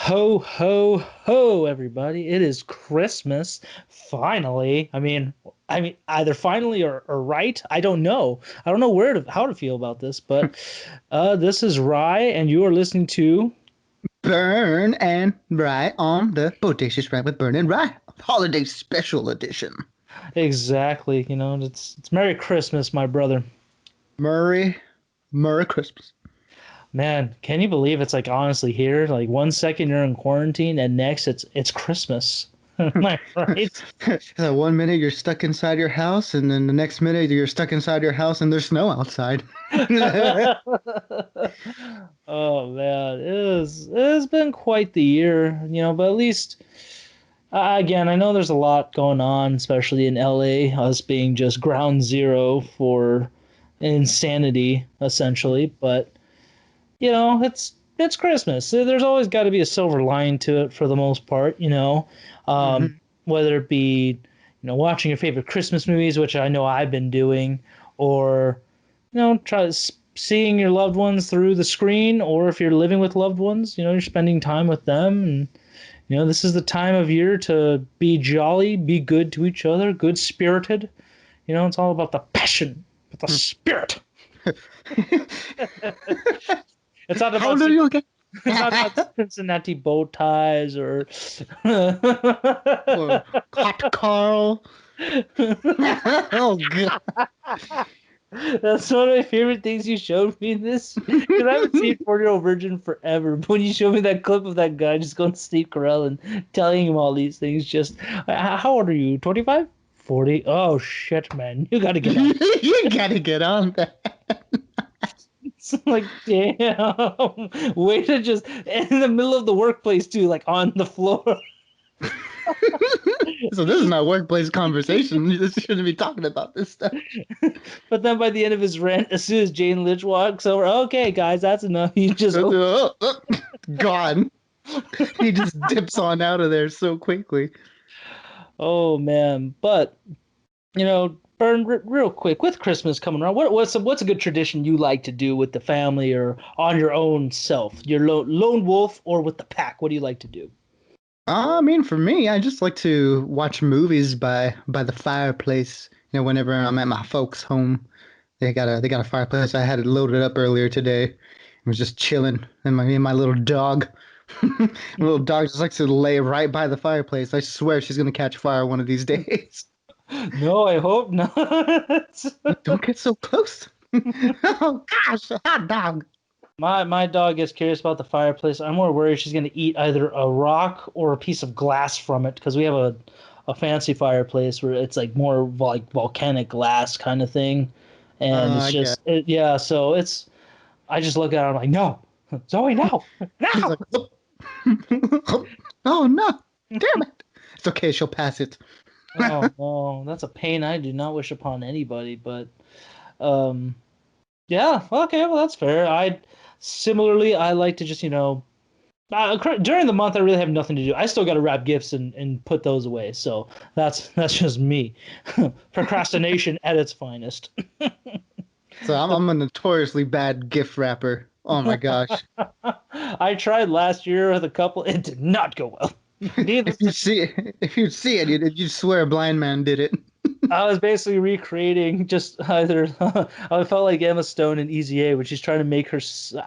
Ho, ho, ho, everybody. It is Christmas. Finally. I mean, either finally or right. I don't know. I don't know how to feel about this, but this is Rye, and you are listening to Bern and Ry on the Bodacious Rant with Bern and Ry Holiday Special Edition. exactly, it's Merry Christmas, my brother. Merry Christmas. Man, can you believe it's like honestly here? Like 1 second you're in quarantine and next it's Christmas. Am I right? So 1 minute you're stuck inside your house, and then the next minute you're stuck inside your house and there's snow outside. Oh man, it has been quite the year, but at least again, I know there's a lot going on, especially in LA, us being just ground zero for insanity essentially, but it's Christmas. So there's always got to be a silver lining to it for the most part, um, Mhm. whether it be watching your favorite Christmas movies, which I know I've been doing, or seeing your loved ones through the screen, or if you're living with loved ones, you're spending time with them, and this is the time of year to be jolly, be good to each other, good spirited. It's all about the passion, but the spirit. It's not How about do you again? it's not about Cincinnati bow ties or Or Hot Carl. Oh god. That's one of my favorite things you showed me this because I haven't seen 40-Year-Old Virgin forever. But when you showed me that clip of that guy just going to Steve Carell and telling him all these things, just how old are you? 25? 40? Oh shit, man, you got to get on. You gotta get on that. It's like, damn, way to just in the middle of the workplace too, like on the floor. So this is not workplace conversation. This shouldn't be talking about this stuff. But then by the end of his rant, as soon as Jane Lynch walks over, okay, guys, that's enough. He just, Gone. He just dips on out of there so quickly. oh man. But Bern, real quick, with Christmas coming around, what's a good tradition you like to do with the family or on your own self? Your lone wolf or with the pack? What do you like to do? I mean, for me, I just like to watch movies by the fireplace. Whenever I'm at my folks' home, they got a fireplace. I had it loaded up earlier today. I was just chilling, and my little dog, my little dog just likes to lay right by the fireplace. I swear she's gonna catch fire one of these days. No, I hope not. Don't get so close. Oh gosh, a hot dog. My dog gets curious about the fireplace. I'm more worried she's gonna eat either a rock or a piece of glass from it because we have a fancy fireplace where it's like more like volcanic glass kind of thing, and it's I guess. yeah. So I just look at her. I'm like, no, Zoe, no, She's no. like, oh, oh no, damn it. It's okay, she'll pass it. Oh no, that's a pain I do not wish upon anybody. But um, yeah, okay, well that's fair. I like to just during the month I really have nothing to do. I still got to wrap gifts and put those away. So that's just me. Procrastination at its finest. So I'm a notoriously bad gift wrapper. Oh my gosh. I tried last year with a couple. It did not go well. Needless to If you see it, you'd swear a blind man did it. I was basically recreating just either I felt like Emma Stone in Easy A, which she's trying to make her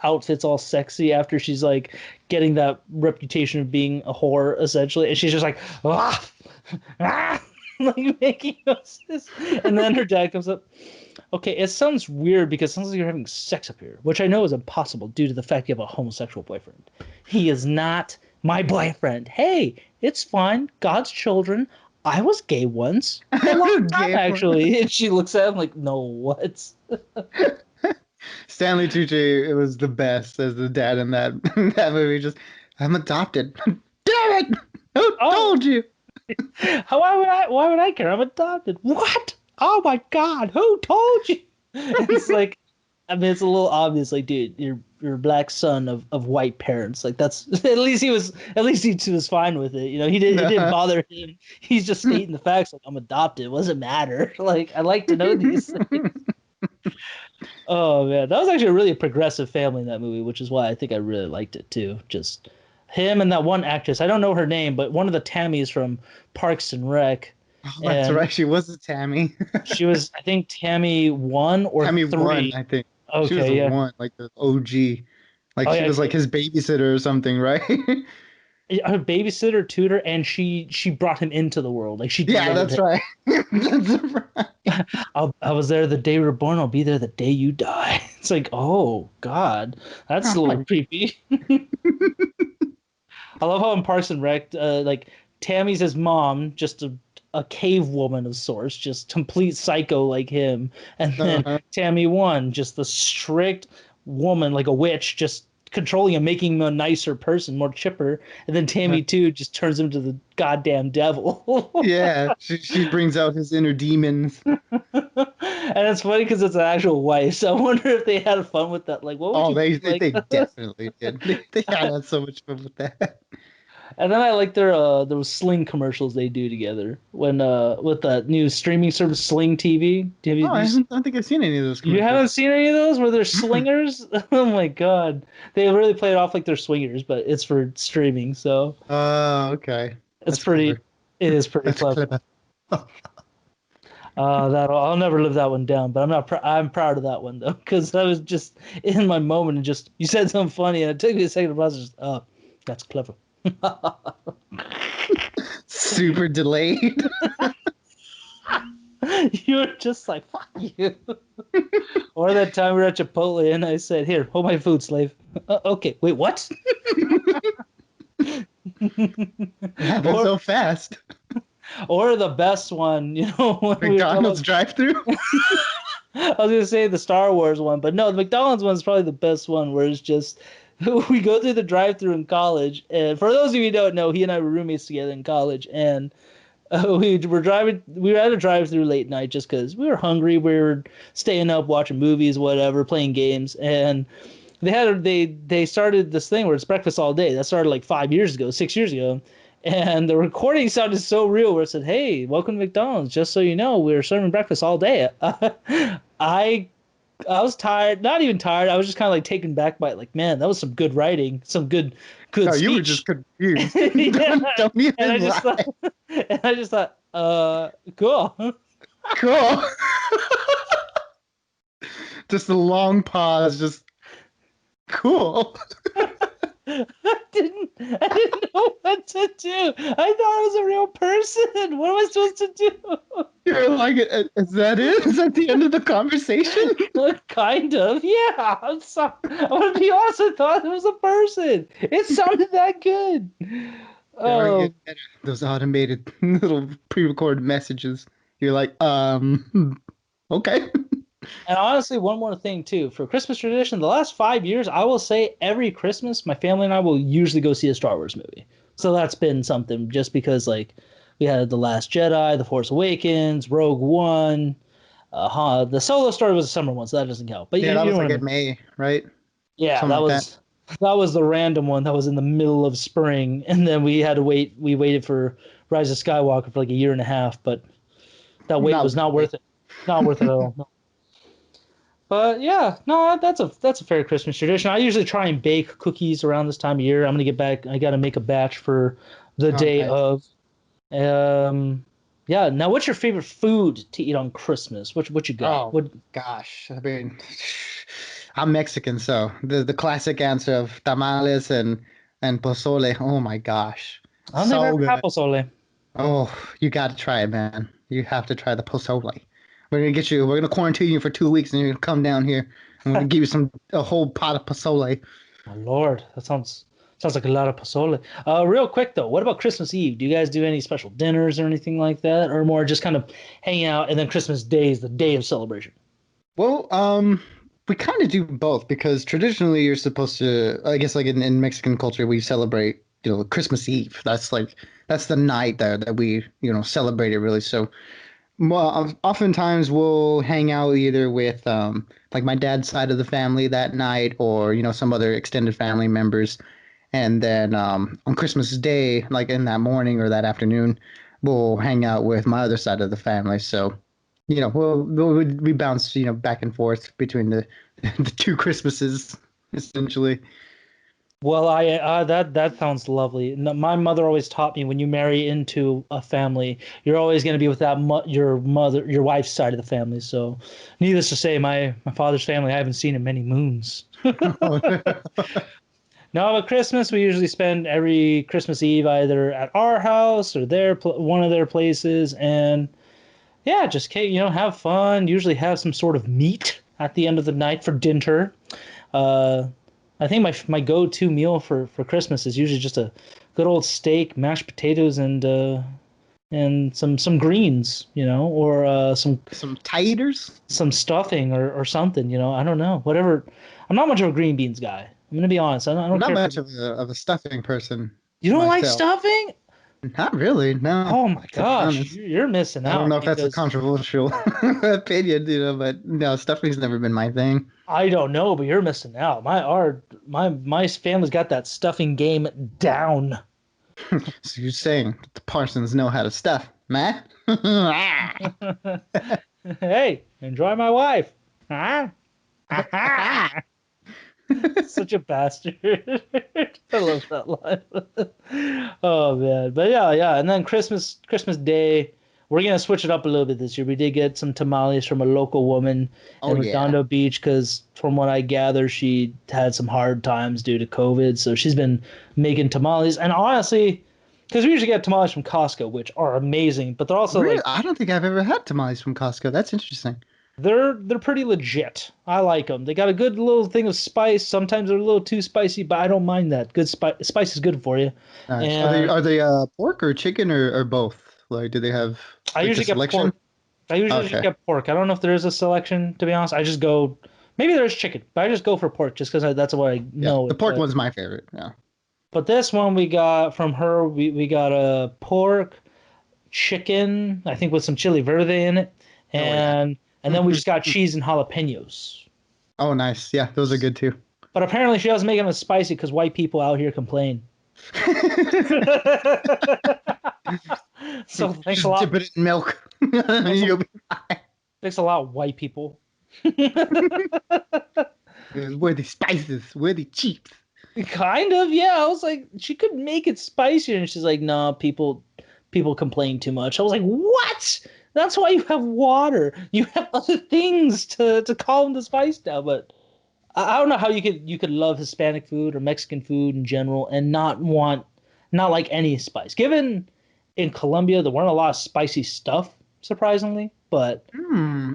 outfits all sexy after she's like getting that reputation of being a whore essentially, and she's just like ah, ah, like making this, and then her dad comes up. Okay, it sounds weird because it sounds like you're having sex up here, which I know is impossible due to the fact you have a homosexual boyfriend. He is not my boyfriend. Hey, it's fine. God's children. I was gay once. A long time, Gay one. actually. And she looks at him like, no, what? Stanley Tucci, it was the best as the dad in that that movie. Just, I'm adopted. Damn it! Who Oh, told you? why would I care? I'm adopted. What? Oh my God, who told you? It's like, I mean, it's a little obvious, like, dude, you're a black son of white parents. Like that's at least he was fine with it. It didn't Nah. bother him. He's just stating the facts, like I'm adopted. What does it matter? Like I like to know these things. Oh man, that was actually a really progressive family in that movie, which is why I think I really liked it too. Just him and that one actress. I don't know her name, but one of the Tammys from Parks and Rec, Oh, that's and right. She was a Tammy. she was, I think, Tammy one or Tammy one, three. I think. She was Okay, the yeah. one, like the OG. Like Oh she yeah, was like his babysitter or something, right? her babysitter, tutor, and she brought him into the world. Like she Yeah, delivered that's him. right. That's right. I was there the day you were born. I'll be there the day you die. It's like, oh God, that's Oh a my. little creepy. I love how in Parks and Rec, like Tammy's his mom, just a cave woman of sorts, just complete psycho like him, and then Uh-huh. Tammy one, just the strict woman like a witch, just controlling him, making him a nicer person, more chipper, and then Tammy two just turns him to the goddamn devil. Yeah, she brings out his inner demons. And it's funny because it's an actual wife, so I wonder if they had fun with that. Like, what would Oh, you they be they, like? they definitely did. They had so much fun with that. And then I like their those Sling commercials they do together when with the new streaming service Sling TV. Oh, You seen, I don't think I've seen any of those you haven't commercials. seen any of those where they're Mm-mm. slingers? Oh my God. They really play it off like they're swingers, but it's for streaming, so Oh, okay. it's That's clever. pretty it is pretty That's clever. clever. That I'll never live that one down, but I'm proud of that one though, because I was just in my moment and just you said something funny and it took me a second to process. Oh, that's clever. Super delayed. You were just like, fuck you. Or that time we were at Chipotle and I said, here, hold my food, slave. Okay, wait, what? It happened or so fast. or the best one, when we were talking McDonald's drive-through. I was gonna say the Star Wars one, but no, the McDonald's one is probably the best one where it's just we go through the drive-through in college, and for those of you who don't know, he and I were roommates together in college, and we were at a drive-through late night just because we were hungry. We were staying up, watching movies, whatever, playing games, and they started this thing where it's breakfast all day. That started like 5 years ago, 6 years ago, and the recording sounded so real. Where it said, "Hey, welcome to McDonald's. Just so you know, we're serving breakfast all day." I I was tired, not even tired. I was just kind of like taken back by it. Like, man, that was some good writing, some good No, you were just speech. confused. Yeah, Don't and even I just lie. thought, and I just thought, cool. Cool. Just a long pause. Just cool. I didn't know what to do. I thought it was a real person. What am I supposed to do? You're like, is that it? Is that the end of the conversation? Kind of, yeah. I'm sorry. I'm gonna be honest. I thought it was a person. It sounded that good. They are getting Oh, better. Those automated little pre-recorded messages. You're like, okay. and honestly, one more thing too. For Christmas tradition, the last 5 years, I will say every Christmas, my family and I will usually go see a Star Wars movie. So that's been something just because like we had The Last Jedi, The Force Awakens, Rogue One. The solo story was a summer one, so that doesn't count. But Yeah, that you know was what I like at mean. May, right? Yeah, Something like that. that was the random one that was in the middle of spring, and then we had to wait. We waited for Rise of Skywalker for like a year and a half, but that wait Not was worth not it. worth it. Not worth it at all. No. But yeah, no, that's a fair Christmas tradition. I usually try and bake cookies around this time of year. I'm gonna get back. I gotta make a batch for the Oh, day nice. of. Um, yeah. Now, what's your favorite food to eat on Christmas? What you got? Oh What gosh, I mean, I'm Mexican, so the classic answer of tamales and pozole. Oh my gosh, I don't think I've so ever had good. pozole. Oh, you got to try it, man. You have to try the pozole. We're gonna get you. We're gonna quarantine you for 2 weeks, and you're gonna come down here. I'm gonna give you a whole pot of pozole. My Lord, that sounds like a lot of pozole. Real quick though, what about Christmas Eve? Do you guys do any special dinners or anything like that, or more just kind of hanging out and then Christmas Day is the day of celebration? Well, we kind of do both because traditionally you're supposed to, I guess, like in Mexican culture, we celebrate, Christmas Eve. That's the night that we, celebrate it really. So, well, oftentimes we'll hang out either with like my dad's side of the family that night, or some other extended family members, and then on Christmas Day, like in that morning or that afternoon, we'll hang out with my other side of the family. So, we bounce, back and forth between the the two Christmases essentially. Well, I that sounds lovely. My mother always taught me when you marry into a family, you're always going to be with that mo your mother, your wife's side of the family. So, needless to say, my father's family, I haven't seen in many moons. No, but Christmas we usually spend every Christmas Eve either at our house or one of their places, and yeah, just have fun. Usually have some sort of meat at the end of the night for dinner. Uh, I think my go-to meal for Christmas is usually just a good old steak, mashed potatoes, and some greens, or Some taters. some stuffing or something, I don't know, whatever. I'm not much of a green beans guy. I'm gonna be honest. I I'm don't not care much for. of a stuffing person You don't like myself. stuffing? Not really, no, Oh my to be gosh, honest. you're missing I don't out know if that's a because controversial opinion, but no, stuffing's never been my thing. I don't know, but you're missing out. My family's got that stuffing game down. So you're saying that the Parsons know how to stuff, man? Hey, enjoy my wife. Huh? Such a bastard. I love that line. Oh man. But yeah, yeah. And then Christmas Day, we're gonna switch it up a little bit this year. We did get some tamales from a local woman Oh in yeah. Redondo Beach because from what I gather, she had some hard times due to COVID. So she's been making tamales. And honestly, because we usually get tamales from Costco, which are amazing, but they're also Really? like I don't think I've ever had tamales from Costco. That's interesting. they're pretty legit. I like them. They got a good little thing of spice. Sometimes they're a little too spicy, but I don't mind that. Good spice is good for you. Nice. And Are they pork or chicken or both? Like, do they have I like a usually get selection? pork. I usually just Okay. get pork. I don't know if there is a selection, to be honest. I just go. Maybe there's chicken, but I just go for pork just because that's what I Yeah, know the it. pork one's my favorite. Yeah. But this one we got from her. We got a pork, chicken. I think with some chili verde in it, Oh yeah. and then we just got cheese and jalapenos. Oh nice. Yeah, those are good too. But apparently she doesn't make them as spicy because white people out here complain. So thanks a Just lot. dip it in milk. Thanks a, You'll be thanks a lot, white people. where the spices, where the cheats. Kind of, yeah. I was like, she could make it spicier, and she's like, no, people complain too much. I was like, what? That's why you have water. You have other things to calm the spice down. But I don't know how you could love Hispanic food or Mexican food in general and not like any spice. Given in Colombia there weren't a lot of spicy stuff, surprisingly, but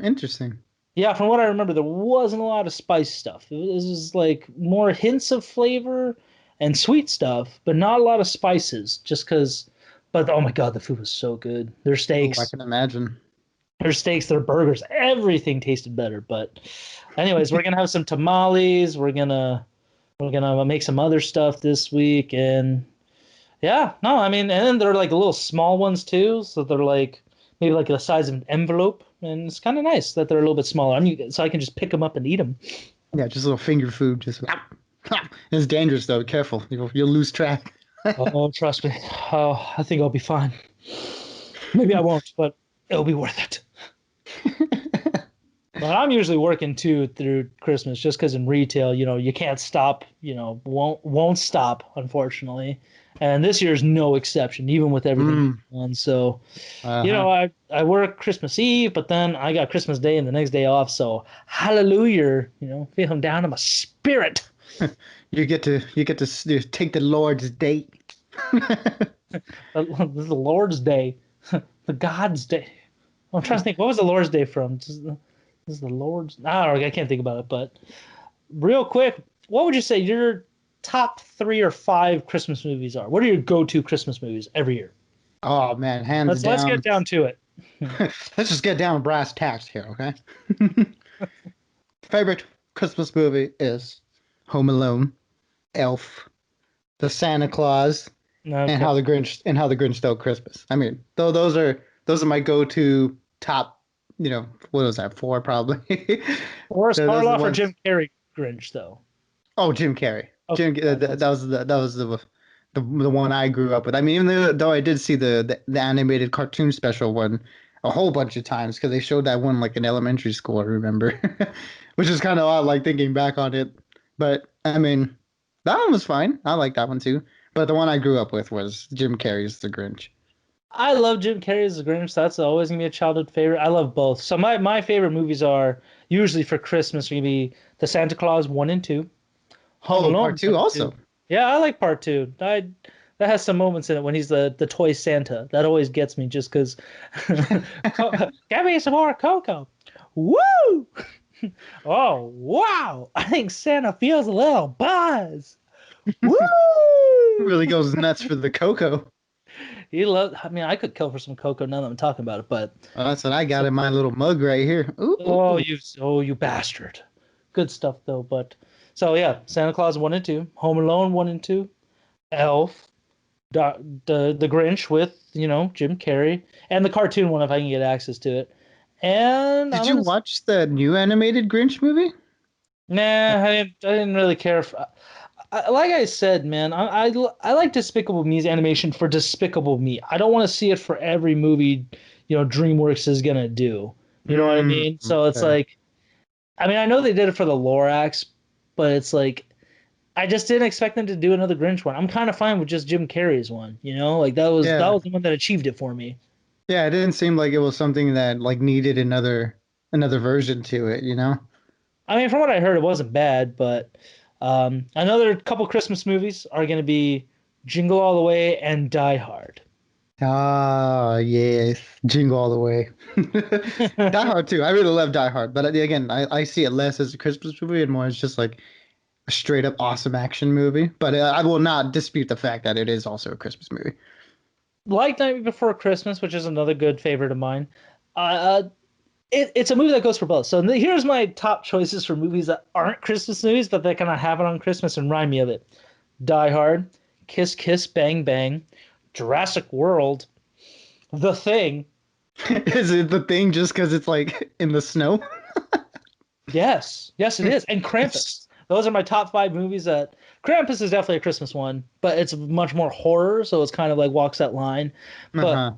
Interesting. yeah, from what I remember, there wasn't a lot of spice stuff. It was like more hints of flavor and sweet stuff, but not a lot of spices. Just because, but oh my God, the food was so good. Oh, I can imagine. Their burgers, everything tasted better. But, anyways, we're gonna have some tamales. We're gonna make some other stuff this week, and yeah, no, I mean, and then they're like little small ones too, so they're like maybe like the size of an envelope, and it's kind of nice that they're a little bit smaller. So I can just pick them up and eat them. Yeah, just a little finger food. Just it's dangerous though. Careful, you'll lose track. Oh, trust me. Oh, I think I'll be fine. Maybe I won't, but it'll be worth it. But I'm usually working too through Christmas, just because in retail, you can't stop. Won't stop, unfortunately. And this year's no exception, even with everything Mm, on. So, uh-huh. I work Christmas Eve, but then I got Christmas Day and the next day off. So, hallelujah, feeling down in my spirit. You take the Lord's date. The Lord's Day, the God's Day. I'm trying to think, what was the Lord's Day from? This is the Lord's. I don't know. I can't think about it. But real quick, what would you say your top 3 or 5 Christmas movies are? What are your go-to Christmas movies every year? Oh man, hands Let's get down. down to it. Let's just get down to brass tacks here, okay? Favorite Christmas movie is Home Alone, Elf, The Santa Claus, and Okay. How the Grinch Stole Christmas. I mean, though those are my go-to top, what was that, four probably. Boris Those are the Karloff or ones. Jim Carrey Grinch though? Oh, Jim Carrey. Okay, That that's was the one I grew up with. I mean, even though I did see the animated cartoon special one a whole bunch of times because they showed that one like in elementary school, I remember, which is kind of odd, like thinking back on it. But I mean, That one was fine. I like that one too. But the one I grew up with was Jim Carrey's The Grinch. I love Jim Carrey's The Grinch. That's always gonna be a childhood favorite. I love both. So my favorite movies are usually for Christmas are gonna be the Santa Claus 1 and 2, Home Oh, part Alone two 1 and 2. also. Yeah, I like part two. I That has some moments in it when he's the toy Santa. That always gets me just because. Get me some more cocoa. Woo! Oh wow! I think Santa feels a little buzz. Woo! Really goes nuts for the cocoa. He loves. I mean, I could kill for some cocoa now that I'm talking about it, but That's what I got in my little mug right here. oh, Ooh. you bastard. Good stuff though. But so yeah, Santa Claus 1 and 2, Home Alone 1 and 2, Elf, the Grinch with Jim Carrey, and the cartoon one if I can get access to it. And Did you watch the new animated Grinch movie? nah, I didn't really care for. Like I said, man, I like Despicable Me's animation for Despicable Me. I don't want to see it for every movie, DreamWorks is gonna do. You know what I mean? So it's Okay. like, I mean, I know they did it for the Lorax, but it's like I just didn't expect them to do another Grinch one. I'm kind of fine with just Jim Carrey's one. Like that Yeah. was the one that achieved it for me. Yeah, it didn't seem like it was something that like needed another version to it, you know? I mean, from what I heard, it wasn't bad, but another couple Christmas movies are going to be Jingle All the Way and Die Hard. Ah, yes. Jingle all the way. Die Hard too. I really love Die Hard, but again, I see it less as a Christmas movie and more as just like a straight up awesome action movie. But I will not dispute the fact that it is also a Christmas movie. Like Night Before Christmas, which is another good favorite of mine. Uh, it's a movie that goes for both. So here's my top choices for movies that aren't Christmas movies, but that kind of have it on Christmas and remind me of it. Die Hard, Kiss Kiss Bang Bang, Jurassic World, The Thing. Is it the thing just because it's like in the snow? Yes, yes, it is. And Krampus. Those are my top five movies that Krampus is definitely a Christmas one, but it's much more horror, so it's kind of like walks that line. But Uh-huh.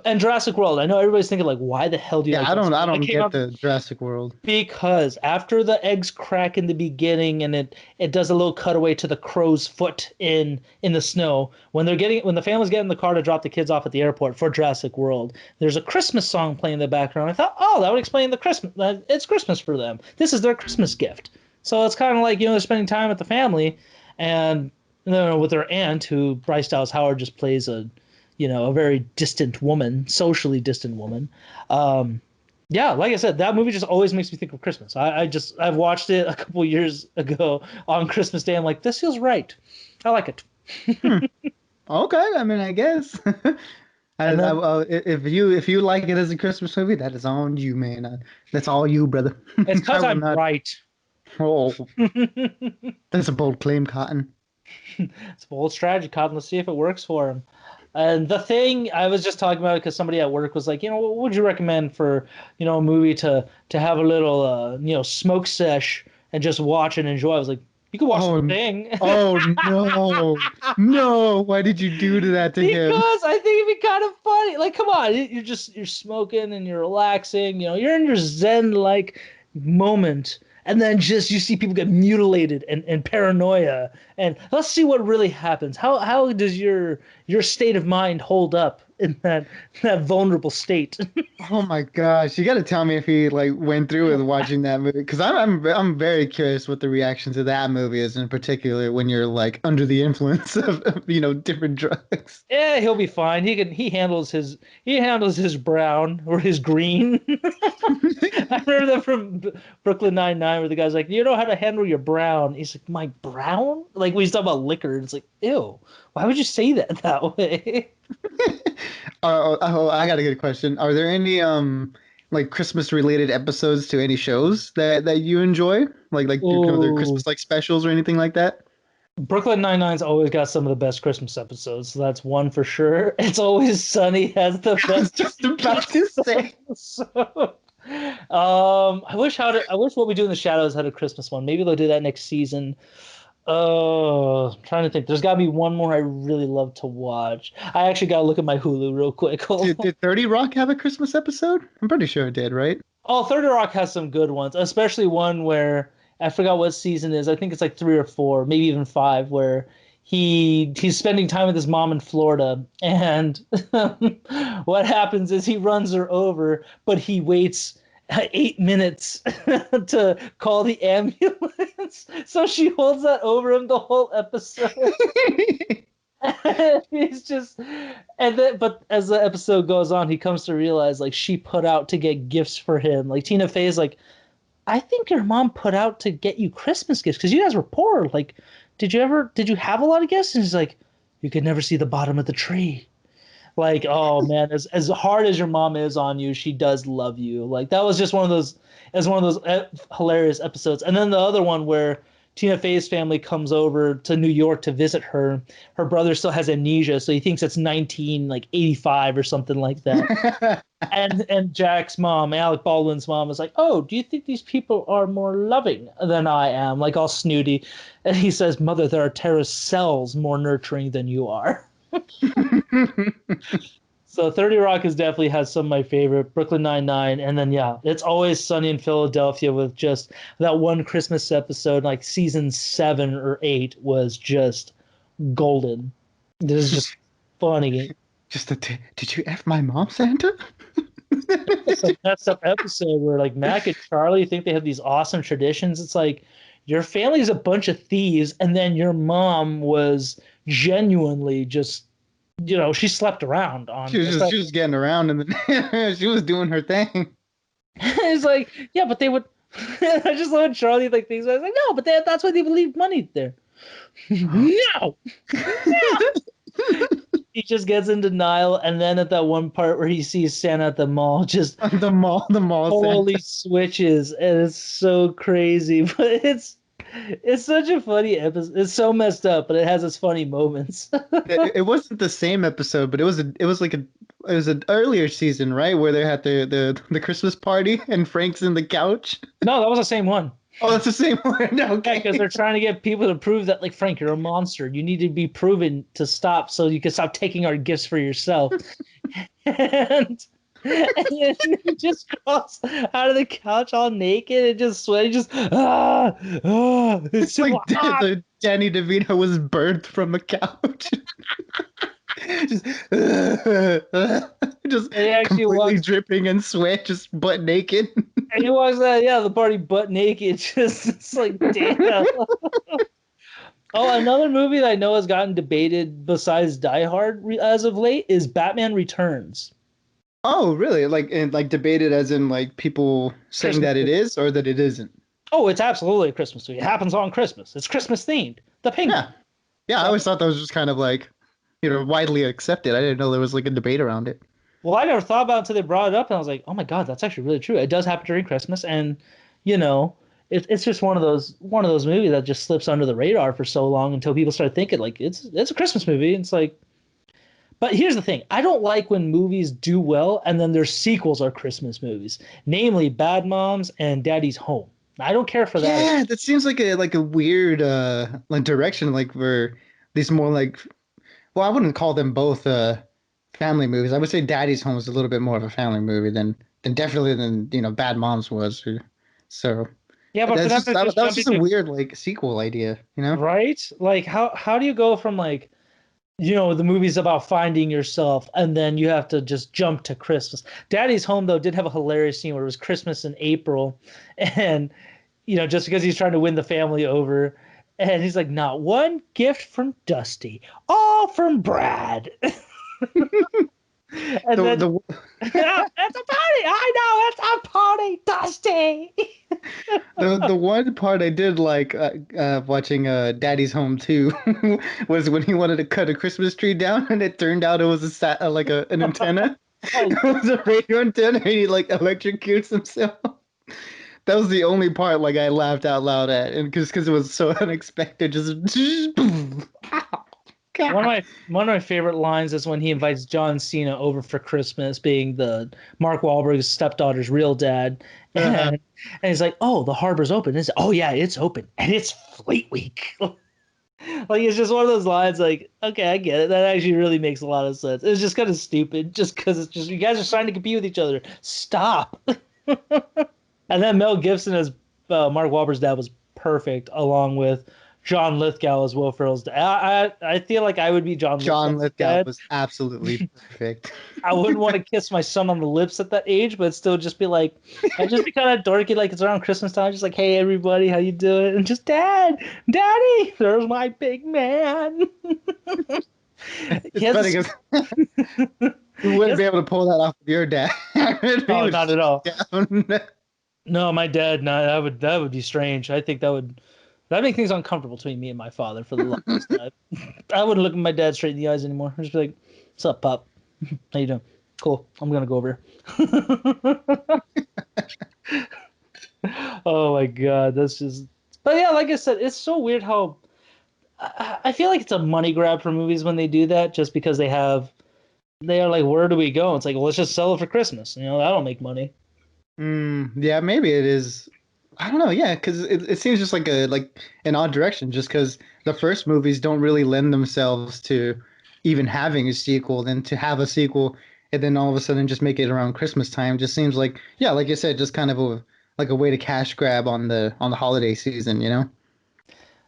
and Jurassic World, I know everybody's thinking like, why the hell do you Yeah, like I don't Jurassic I World? It don't came get out the Jurassic World. because after the eggs crack in the beginning and it does a little cutaway to the crow's foot in the snow when the family's getting in the car to drop the kids off at the airport for Jurassic World, there's a Christmas song playing in the background. I thought, oh, that would explain the Christmas. It's Christmas for them. This is their Christmas gift. So it's kind of like they're spending time with the family, and with their aunt, who Bryce Dallas Howard just plays a very distant woman, socially distant woman. Um, yeah, like I said, that movie just always makes me think of Christmas. I've watched it a couple years ago on Christmas Day. I'm like, this feels right. I like it. Hmm. Okay, I mean, I guess. And then If you like it as a Christmas movie, that is on you, man. That's all you, brother. it's I because will I'm not. right. Oh, that's a bold claim, Cotton. It's a bold strategy, Cotton. Let's see if it works for him. And the thing I was just talking about it because somebody at work was like, what would you recommend for, a movie to have a little, smoke sesh and just watch and enjoy? I was like, you could watch The Oh, Thing. oh no, no! Why did you do that to him? Because I think it'd be kind of funny. Like, come on, you're smoking and you're relaxing. You're in your Zen like moment, and then just you see people get mutilated and paranoia, and let's see what really happens. How does your state of mind hold up in that vulnerable state? Oh my gosh, you got to tell me if he like went through with watching that movie because I'm very curious what the reaction to that movie is, in particular when you're like under the influence of different drugs. Yeah, he'll be fine. He handles his brown or his green. I remember that from Brooklyn Nine-Nine where the guy's like, "You know how to handle your brown?" He's like, "My brown?" Like when he's talking about liquor, it's like, "Ew, why would you say that way?" I got a good question. Are there any like Christmas related episodes to any shows that you enjoy? Like their Oh, Christmas like specials or anything like that? Brooklyn Nine-Nine's always got some of the best Christmas episodes, so that's one for sure. It's Always Sunny has the I was best just about to Christmas say. episode. I wish What We Do in the Shadows had a Christmas one. Maybe they'll do that next season. Oh, I'm trying to think. There's got to be one more I really love to watch. I actually got to look at my Hulu real quick. Hold Did on. did 30 Rock have a Christmas episode? I'm pretty sure it did, right? Oh, 30 Rock has some good ones, especially one where I forgot what season it is. I think it's like 3 or 4, maybe even 5, where he's spending time with his mom in Florida, and what happens is he runs her over, but he waits 8 minutes to call the ambulance. So she holds that over him the whole episode. He's just, and then, but as the episode goes on, he comes to realize like she put out to get gifts for him. Like Tina Fey's like, I think your mom put out to get you Christmas gifts because you guys were poor. Like, did you have a lot of gifts? And he's like, you could never see the bottom of the tree. Like, oh man, as hard as your mom is on you, she does love you. Like that was just one of those, as one of those hilarious episodes. And then the other one where Tina Fey's family comes over to New York to visit her. Her brother still has amnesia, so he thinks it's 1985 or something like that. And Jack's mom, Alec Baldwin's mom, is like, "Oh, do you think these people are more loving than I am?" Like all snooty, and he says, "Mother, there are terrorist cells more nurturing than you are." So 30 Rock has definitely has some of my favorite. Brooklyn Nine-Nine, and then yeah, It's Always Sunny in Philadelphia with just that one Christmas episode, like season 7 or 8, was just golden. This is just funny. Just did you F my mom, Santa? It's like messed up episode where like Mac and Charlie think they have these awesome traditions. It's like your family's a bunch of thieves, and then your mom was genuinely just, she slept around on. She was getting around and then she was doing her thing. It's like, yeah, but they would. I just love when Charlie like thinks. I was like, no, but that's why they would leave money there. No, he just gets in denial, and then at that one part where he sees Santa at the mall, just The mall totally Santa. switches, and it's so crazy. But it's such a funny episode. It's so messed up, but it has its funny moments. It wasn't the same episode, but it was like it was an earlier season, right? Where they had the Christmas party and Frank's in the couch. No, that was the same one. Oh, that's the same one. Yeah, Okay. because they're trying to get people to prove that, like, Frank, you're a monster. You need to be proven to stop so you can stop taking our gifts for yourself. and, and then he just crawls out of the couch all naked and just sweating, just it's It's so like hot. Danny DeVito was birthed from a couch. just just And he actually completely walks, dripping in sweat, just butt naked. and he walks out, yeah, the party butt naked. Just it's like, damn. Oh, another movie that I know has gotten debated besides Die Hard as of late is Batman Returns. Oh, really? Like and like debated as in like people saying Christmas. that it is or that it isn't. Oh, it's absolutely a Christmas movie. It happens on Christmas. It's Christmas themed. The Penguin. Yeah. Yeah, I So, always thought that was just kind of like, widely accepted. I didn't know there was like a debate around it. well, I never thought about it until they brought it up, and I was like, oh my God, that's actually really true. It does happen during Christmas, and you know, it's just one of those movies that just slips under the radar for so long until people start thinking like it's a Christmas movie. And it's like, but here's the thing: I don't like when movies do well and then their sequels are Christmas movies, namely Bad Moms and Daddy's Home. I don't care for that. Yeah, that seems like a weird like direction like for these more like well, I wouldn't call them both family movies. I would say Daddy's Home is a little bit more of a family movie than definitely than, Bad Moms was. So Yeah, but for that's them just to just that was jump just a into weird like sequel idea, you know? right, like how do you go from like the movie's about finding yourself, and then you have to just jump to Christmas. Daddy's Home, though, did have a hilarious scene where it was Christmas in April, and just because he's trying to win the family over, and he's like, "Not one gift from Dusty, all from Brad." And The then, the yeah, it's a party. I know it's a party, Dusty. the one part I did like watching Daddy's Home too was when he wanted to cut a Christmas tree down and it turned out it was like an antenna. It was a radio antenna and he like electrocutes himself. That was the only part like I laughed out loud at and because it was so unexpected just One of my favorite lines is when he invites John Cena over for Christmas, being the Mark Wahlberg's stepdaughter's real dad, uh, and he's like, "Oh, the harbor's open." It's, "Oh yeah, it's open, and it's Fleet Week." Like it's just one of those lines. Like, okay, I get it. That actually really makes a lot of sense. It's just kind of stupid, just because it's just you guys are trying to compete with each other. Stop. And then Mel Gibson as Mark Wahlberg's dad was perfect, along with John Lithgow as Will Ferrell's dad. I feel like I would be John John Lithgow's Lithgow dad. was absolutely perfect. I wouldn't want to kiss my son on the lips at that age, but still just be like, I'd just be kind of dorky, like it's around Christmas time, just like, hey everybody, how you doing? And just Daddy, there's my big man. He It's has funny this, because you he wouldn't has, be able to pull that off with your dad. He no, would not at shut all. you down. No, my dad, no, that would be strange. I think that make things uncomfortable between me and my father for the longest time. I wouldn't look at my dad straight in the eyes anymore. I'd just be like, "What's up, Pop? How you doing? Cool. I'm gonna go over here." Oh my God, that's just. But yeah, like I said, it's so weird how I feel like it's a money grab for movies when they do that, just because they are like, where do we go? It's like, well, let's just sell it for Christmas. That'll make money. Yeah, maybe it is. I don't know. Yeah, because it seems just like an odd direction. Just because the first movies don't really lend themselves to even having a sequel, then to have a sequel and then all of a sudden just make it around Christmas time just seems like, yeah, like you said, just kind of a way to cash grab on the holiday season. You know?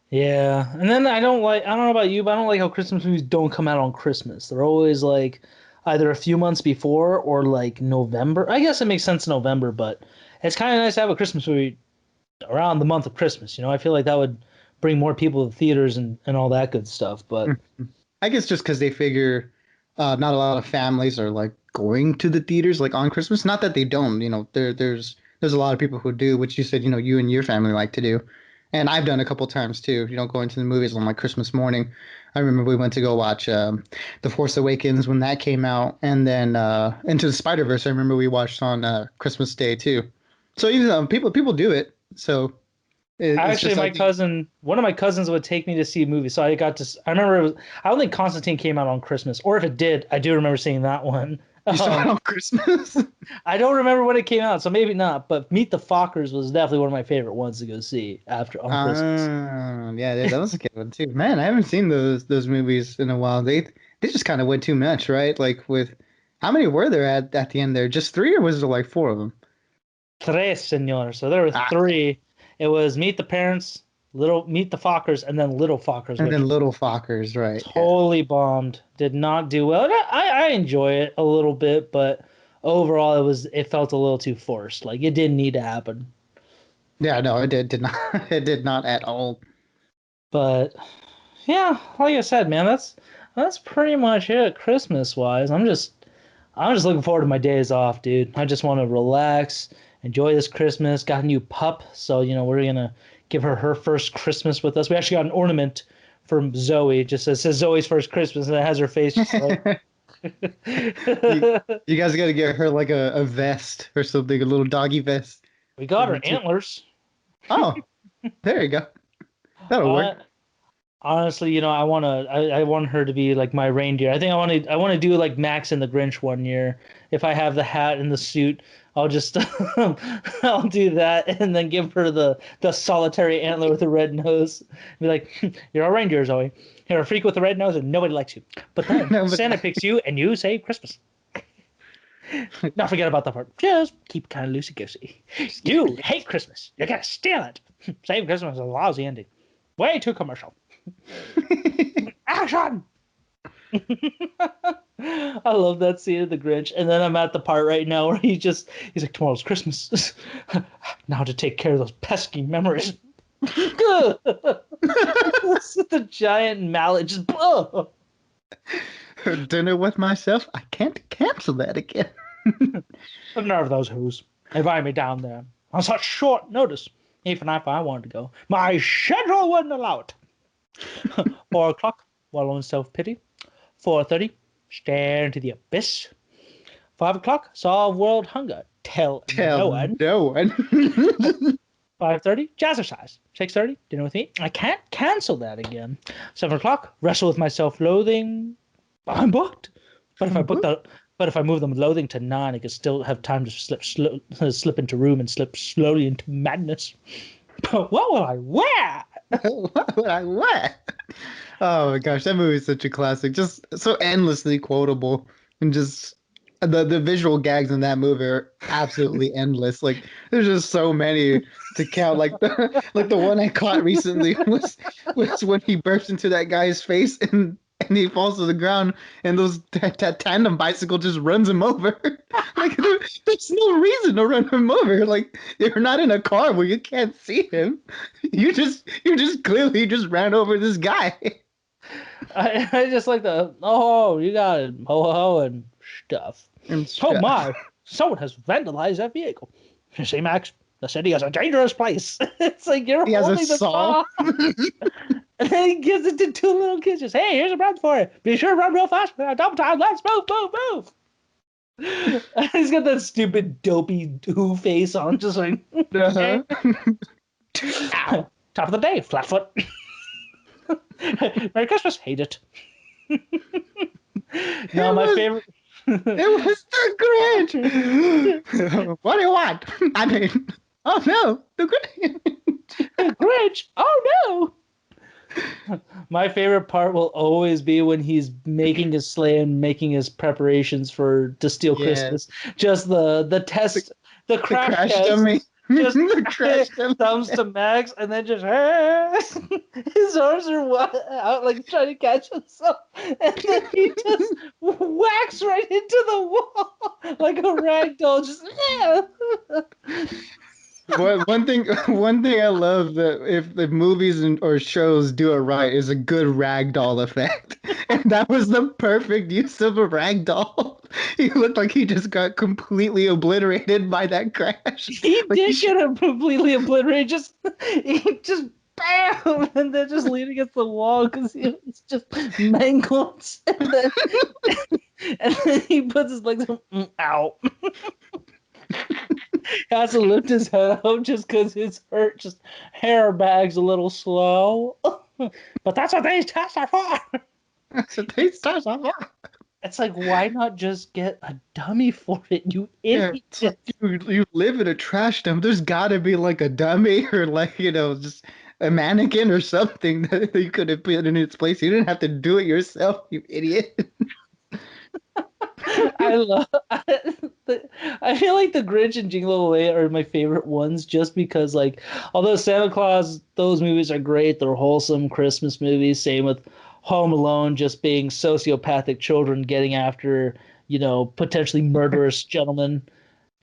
Yeah, and then I don't know about you, but I don't like how Christmas movies don't come out on Christmas. They're always like either a few months before or like November. I guess it makes sense in November, but it's kind of nice to have a Christmas movie around the month of Christmas. I feel like that would bring more people to theaters and all that good stuff. But I guess just because they figure not a lot of families are like going to the theaters like on Christmas. Not that they don't, there's a lot of people who do, which you said, you and your family like to do. And I've done a couple times too, going to the movies on like Christmas morning. I remember we went to go watch The Force Awakens when that came out, and then Into the Spider-Verse. I remember we watched on Christmas Day too. So people do it. So it's actually, just like one of my cousins would take me to see movies. So I remember I don't think Constantine came out on Christmas, or if it did, I do remember seeing that one. you saw it on Christmas. I don't remember when it came out, so maybe not. But Meet the Fockers was definitely one of my favorite ones to go see after on Christmas. Yeah, that was a good one too. Man, I haven't seen those movies in a while. They just kind of went too much, right? Like with how many were there at the end there? Just three, or was there like four of them? Tres, senor. So there were Ah, three. It was Meet the Parents, Little Meet the Fockers, and then Little Fockers, and which then Little Fockers, right? Yeah. totally bombed. Did not do well. And I enjoy it a little bit, but overall it felt a little too forced. Like it didn't need to happen. Yeah, no, it did not it did not at all. But yeah, like I said, man, that's pretty much it Christmas wise. I'm just looking forward to my days off, dude. I just want to relax, enjoy this Christmas. Got a new pup, so we're gonna give her first Christmas with us. We actually got an ornament from Zoe. Just says Zoe's first Christmas, and it has her face just like. You you guys got to get her like a vest or something, a little doggy vest We for got her her too. antlers. Oh, there you go. That'll Uh, work. Honestly, I want her to be like my reindeer. I want to do like Max and the Grinch one year. If I have the hat and the suit, I'll just I'll do that and then give her the solitary antler with the red nose. Be like, you're a reindeer, Zoe. You're a freak with a red nose and nobody likes you. But then No, but Santa picks you and you save Christmas. Not forget about the part. Just keep kind of loosey goosey. You hate Christmas. You gotta steal it. Save Christmas is a lousy ending. Way too commercial. Action! I love that scene of the Grinch. And then I'm at the part right now where he's like, tomorrow's Christmas. Now to take care of those pesky memories. The giant mallet just Dinner with myself. I can't cancel that again. the nerve of those who's invited me down there on such short notice. Even if I wanted to go, my schedule wouldn't allow it. 4 o'clock, wallow in self-pity. 4:30, stare into the abyss. 5 o'clock, solve world hunger. Tell Tell no one. no one. 5:30, jazzercise. 6:30, dinner with me. I can't cancel that again. 7 o'clock, wrestle with my self-loathing. I'm booked. But if I book the, but if I move them loathing to 9, I could still have time to slip into room and slip slowly into madness. But what will I wear? What would I wear? Oh my gosh, that movie is such a classic. Just so endlessly quotable and just The visual gags in that movie are absolutely endless. Like there's just so many to count. Like the one I caught recently was when he bursts into that guy's face and he falls to the ground and those that tandem bicycle just runs him over. Like there's no reason to run him over. Like you're not in a car where you can't see him. You just clearly just ran over this guy. I just like the you got it, ho ho ho and stuff. And Oh my, someone has vandalized that vehicle. You see, Max, the city is a dangerous place. It's like you're he has a holding the saw. saw, and then he gives it to two little kids. Just, hey, here's a run for it. Be sure to run real fast. Double time. Let's move, move, move. He's got that stupid dopey who face on, just like Uh-huh. ow. Top of the day, Flatfoot. Merry Christmas. Hate it. No, my favorite. It was the Grinch. What do you want? I mean, oh no, the Grinch. Grinch. Oh no. My favorite part will always be when he's making his sleigh and making his preparations to steal Yeah. Christmas. Just the test, the The crash crash test. dummy. Just The crash dummy. thumbs to Max, and then just his arms are out like trying to catch himself, and then he just whacks right into the wall like a rag doll. Just One thing I love that if the movies or shows do it right is a good ragdoll effect, and that was the perfect use of a ragdoll. He looked like he just got completely obliterated by that crash. he Like did get him completely obliterated. Just bam, and then just leaning against the wall because he was just mangled, and then he puts his legs out. Has to lift his head up just because it's hurt. Just hair bags a little slow. But that's what these tests are for. so they start off. It's like, why not just get a dummy for it, you Yeah, idiot? it's like you live in a trash dump. There's got to be like a dummy or like just a mannequin or something that you could have put in its place. You didn't have to do it yourself, you idiot. I love. I feel like the Grinch and Jingle All the Way are my favorite ones, just because, like, although Santa Claus, those movies are great. They're wholesome Christmas movies. Same with Home Alone, just being sociopathic children getting after, potentially murderous gentlemen.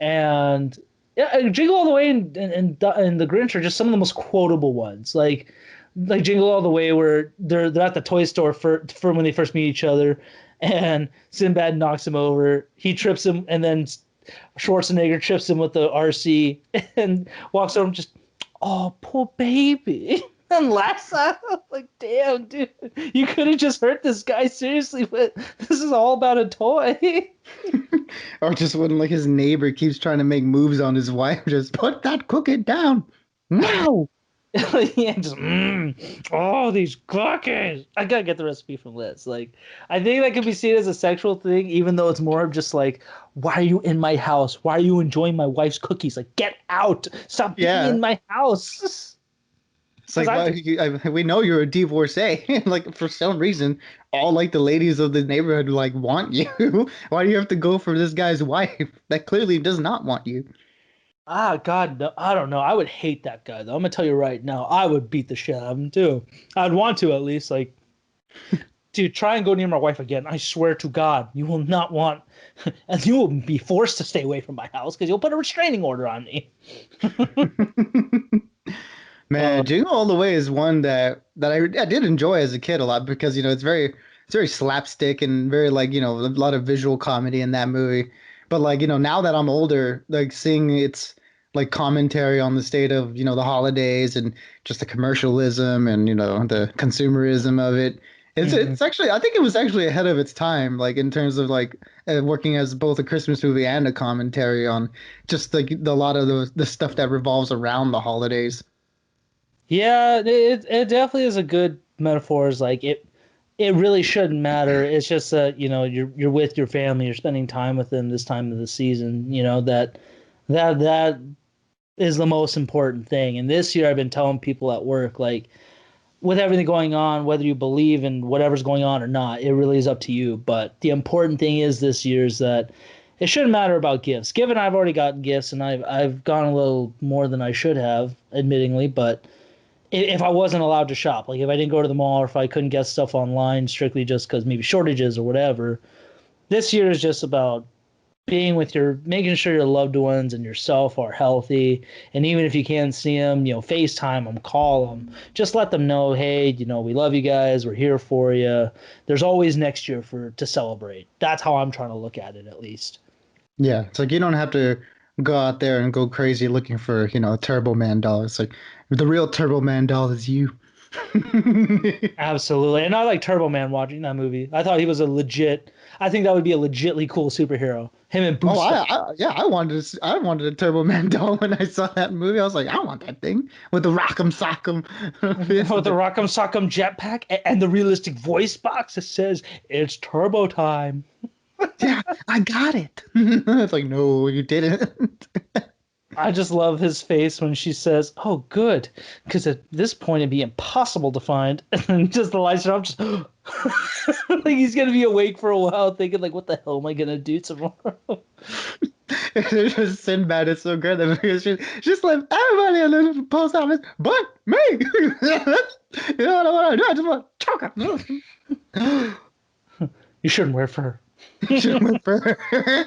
And yeah, Jingle All the Way and the Grinch are just some of the most quotable ones. Like Jingle All the Way, where they're at the toy store for when they first meet each other, and Sinbad knocks him over. He trips him, and then Schwarzenegger trips him with the RC and walks over and just, oh, poor baby. And laughs at him. Like, damn, dude, you could have just hurt this guy seriously, but this is all about a toy. Or just when like his neighbor keeps trying to make moves on his wife, just put that cookie down. No. Yeah, just oh, these cookies. I gotta get the recipe from Liz. Like, I think that could be seen as a sexual thing, even though it's more of just like, why are you in my house? Why are you enjoying my wife's cookies? Like, get out! Stop being Yeah. in my house. It's like we know you're a divorcee. Like for some reason, all like the ladies of the neighborhood like want you. Why do you have to go for this guy's wife that clearly does not want you? God, no, I don't know. I would hate that guy though. I'm gonna tell you right now. I would beat the shit out of him too. I'd want to at least. Like, dude, try and go near my wife again. I swear to God, you will not want, and you will be forced to stay away from my house because you'll put a restraining order on me. Man, Jingle All the Way is one that I did enjoy as a kid a lot because it's very slapstick and very like a lot of visual comedy in that movie. But like now that I'm older, like seeing its like commentary on the state of the holidays and just the commercialism and the consumerism of it. It's Mhm. it's actually I think it was actually ahead of its time, like in terms of like working as both a Christmas movie and a commentary on just like a lot of the stuff that revolves around the holidays. Yeah, it definitely is a good metaphor. Is like it really shouldn't matter. It's just that you're with your family, you're spending time with them this time of the season. That is the most important thing. And this year, I've been telling people at work, like, with everything going on, whether you believe in whatever's going on or not, it really is up to you. But the important thing is this year is that it shouldn't matter about gifts. Given I've already gotten gifts and I've gone a little more than I should have, admittingly, but if I wasn't allowed to shop, like if I didn't go to the mall or if I couldn't get stuff online strictly just because maybe shortages or whatever, this year is just about being with making sure your loved ones and yourself are healthy. And even if you can't see them, FaceTime them, call them, just let them know, hey, we love you guys. We're here for you. There's always next year to celebrate. That's how I'm trying to look at it, at least. Yeah, it's like you don't have to go out there and go crazy looking for, a Turbo Man doll. It's like the real Turbo Man doll is you. Absolutely. And I like Turbo Man watching that movie. I thought he was I think that would be a legitly cool superhero. Him and Oh, Booster. yeah, I wanted a Turbo Man doll when I saw that movie. I was like, I want that thing with the Rock'em Sock'em fist. With the Rock'em Sock'em jetpack and the realistic voice box that says, it's turbo time. Yeah, I got it. It's like, no, you didn't. I just love his face when she says, "Oh, good," because at this point it'd be impossible to find. And then just the lights are up, just like he's gonna be awake for a while, thinking like, "What the hell am I gonna do tomorrow?" It's just Sinbad is so good that she's just like everybody in the post office, but me. You know what I want to do? I just want to choke You shouldn't wear fur. her.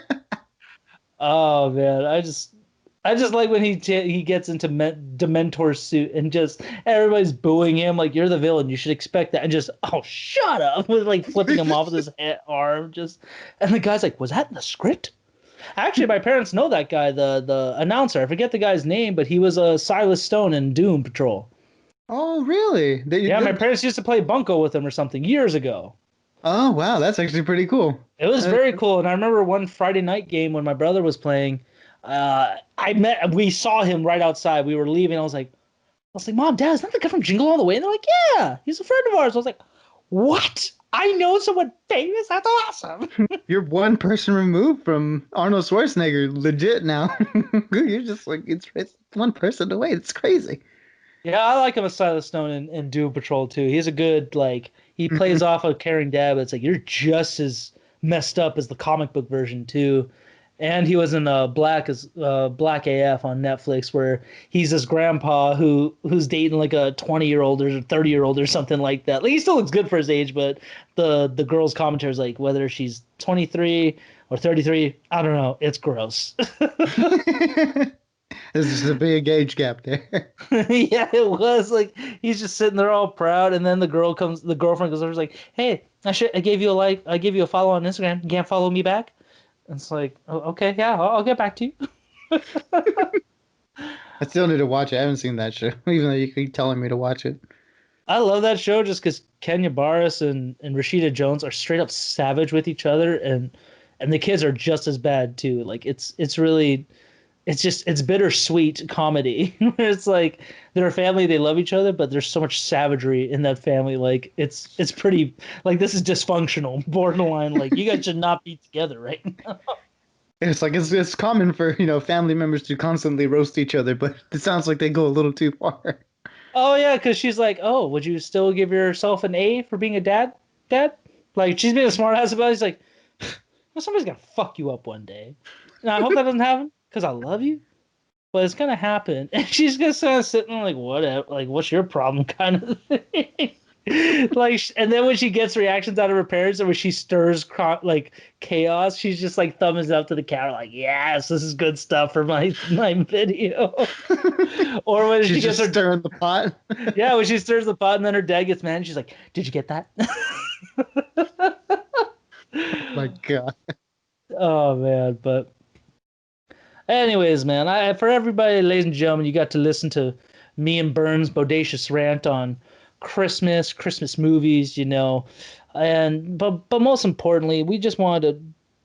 Oh man, I just like when he gets into Dementor's suit and just everybody's booing him like you're the villain. You should expect that. And just shut up with like flipping him off with his arm. And the guy's like, was that in the script? Actually, my parents know that guy, the announcer. I forget the guy's name, but he was a Silas Stone in Doom Patrol. Oh, really? Yeah, my parents used to play Bunko with him or something years ago. Oh, wow, that's actually pretty cool. It was Uh, very cool, and I remember one Friday night game when my brother was playing. We saw him right outside. We were leaving. I was like, Mom, Dad, is that the guy from Jingle All the Way? And they're like, yeah, he's a friend of ours. I was like, what? I know someone famous? That's awesome. you're one person removed from Arnold Schwarzenegger, legit now. You're just like it's one person away. It's crazy. Yeah, I like him as Silas Stone in Doom Patrol too. He's a good he plays off a caring dad, but it's like you're just as messed up as the comic book version too. And he was in Black AF on Netflix, where he's this grandpa who's dating like a 20-year-old or 30-year-old or something like that. Like he still looks good for his age, but the girl's commentary is like whether she's 23 or 33, I don't know. It's gross. There's just a big age gap there. Yeah, it was like he's just sitting there all proud, and then the girlfriend comes over, is like, "Hey, I gave you a like, I gave you a follow on Instagram. You can't follow me back." And it's like, oh, okay, yeah, I'll get back to you. I still need to watch it. I haven't seen that show, even though you keep telling me to watch it. I love that show just because Kenya Barris and Rashida Jones are straight up savage with each other, and the kids are just as bad too. Like it's bittersweet comedy where it's like they're a family, they love each other, but there's so much savagery in that family. Like it's pretty like this is dysfunctional, borderline. Like you guys should not be together right now. It's like it's common for family members to constantly roast each other, but it sounds like they go a little too far. Oh yeah, because she's like, oh, would you still give yourself an A for being a dad? Dad? Like she's being a smart ass about it. He's like, well, somebody's gonna fuck you up one day. And I hope that doesn't happen because I love you. But it's gonna happen, and she's just kind of sitting there like, whatever, like, what's your problem, kind of thing. Like, and then when she gets reactions out of her parents, and when she stirs like chaos, she's just like thumbs up to the camera, like, yes, this is good stuff for my video. Or when She's she gets just her, stirring the pot. yeah, when she stirs the pot, and then her dad gets mad, and she's like, did you get that? My God. Oh man, but. Anyways, man, for everybody, ladies and gentlemen, you got to listen to me and Bern's bodacious rant on Christmas movies, and but most importantly, we just wanted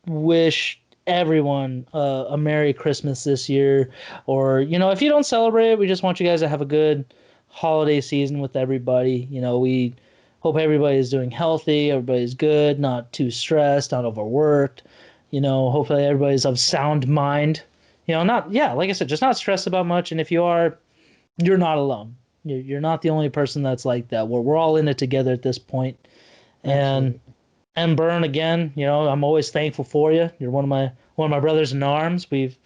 to wish everyone a Merry Christmas this year, or if you don't celebrate, we just want you guys to have a good holiday season with everybody. We hope everybody is doing healthy, everybody's good, not too stressed, not overworked. Hopefully everybody's of sound mind. Not, yeah, like I said, just not stressed about much. And if you are, you're not alone. You're not the only person that's like that. We're all in it together at this point. And Absolutely. and Bern, again, I'm always thankful for you. You're one of one of my brothers in arms. We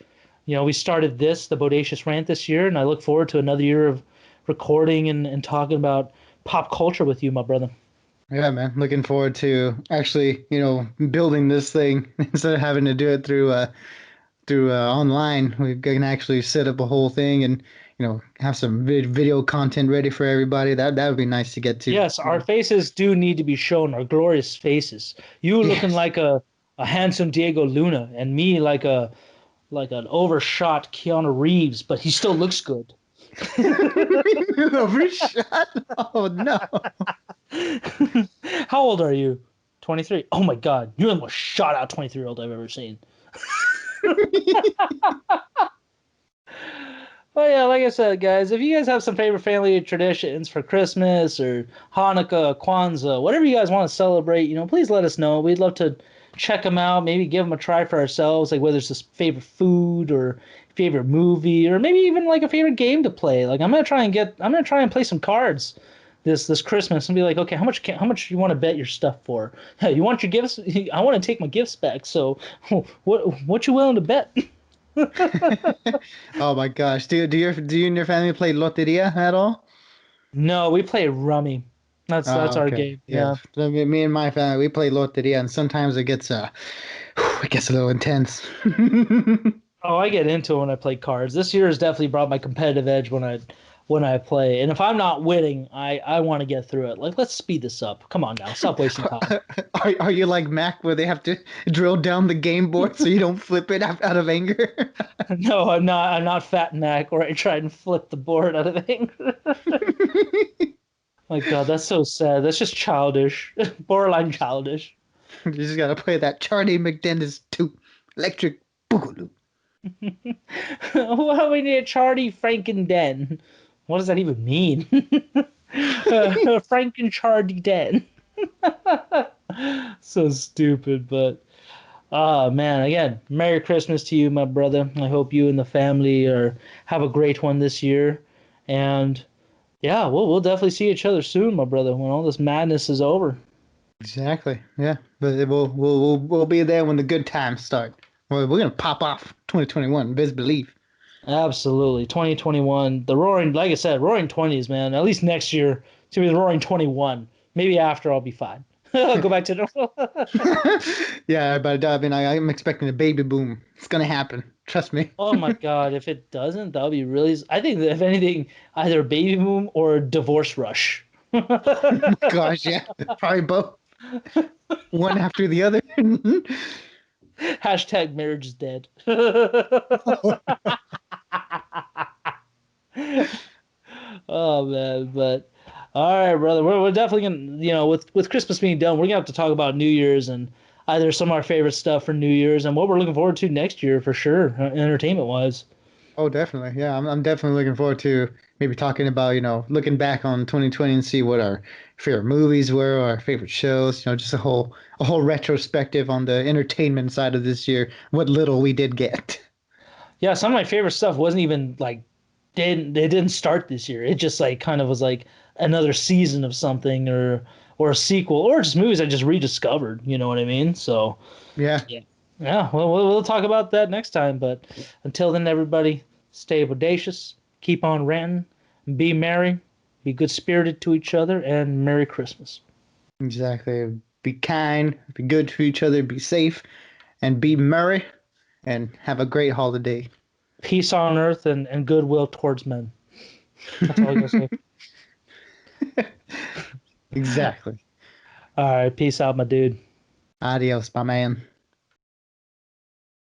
started the Bodacious Rant this year, and I look forward to another year of recording and talking about pop culture with you, my brother. Yeah, man. Looking forward to actually, building this thing instead of having to do it through online. We can actually set up a whole thing and have some video content ready for everybody. That would be nice to get to. Yes, our faces do need to be shown, our glorious faces. You looking Yes. like a handsome Diego Luna, and me like an overshot Keanu Reeves, but he still looks good. Overshot. Oh no. How old are you? 23. Oh my God, you're the most shot out 23-year-old I've ever seen. Well, yeah, like I said, guys, if you guys have some favorite family traditions for Christmas or Hanukkah, Kwanzaa, whatever you guys want to celebrate, please let us know. We'd love to check them out, maybe give them a try for ourselves, like whether it's this favorite food or favorite movie or maybe even like a favorite game to play. Like I'm gonna try and play some cards this Christmas and be like, okay, how much you want to bet your stuff for? Hey, you want your gifts? I want to take my gifts back. So, what you willing to bet? Oh my gosh. Do you and your family play Loteria at all? No, we play Rummy. That's Oh, our okay. game. Yeah. Yeah. So me and my family, we play Loteria, and sometimes it gets a little intense. Oh, I get into it when I play cards. This year has definitely brought my competitive edge when I play. And if I'm not winning, I want to get through it. Like, let's speed this up. Come on now, stop wasting time. Are you like Mac where they have to drill down the game board so you don't flip it out of anger? No, I'm not. I'm not Fat Mac where I try and flip the board out of anger. My God, that's so sad. That's just childish, borderline childish. You just gotta play that Charlie McDennis 2 Electric Boogaloo. Well, we need a Charlie Franken-Den. What does that even mean? Franken Den. So stupid, but man, again, Merry Christmas to you, my brother. I hope you and the family are have a great one this year. And yeah, we'll definitely see each other soon, my brother, when all this madness is over. Exactly. Yeah, but we'll be there when the good times start. We're gonna pop off 2021. Best believe. Absolutely. 2021, the roaring, like I said, roaring 20s, man. At least next year, it's gonna be the roaring 21. Maybe after I'll be fine. I'll go back to normal. Yeah, but I mean, I'm expecting a baby boom. It's gonna happen. Trust me. Oh my God, if it doesn't, that'll be really. I think that if anything, either a baby boom or a divorce rush. Gosh, yeah, probably both, one after the other. Hashtag marriage is dead. Oh man, but all right, brother. We're definitely gonna, with Christmas being done, we're gonna have to talk about New Year's and either some of our favorite stuff for New Year's and what we're looking forward to next year for sure, entertainment wise. Oh, definitely. Yeah, I'm definitely looking forward to maybe talking about, looking back on 2020 and see what our favorite movies were, our favorite shows, just a whole retrospective on the entertainment side of this year, what little we did get. Yeah, some of my favorite stuff wasn't even like they didn't start this year. It just like kind of was like another season of something or a sequel or just movies I just rediscovered. You know what I mean? So Yeah, yeah, yeah. Well, we'll talk about that next time. But until then, everybody, stay bodacious, keep on ranting, be merry, be good spirited to each other, and Merry Christmas. exactly. Be kind, be good to each other, be safe, and be merry, and have a great holiday. Peace on earth and goodwill towards men. That's all I gotta say. Exactly. All right, peace out, my dude. Adios, my man.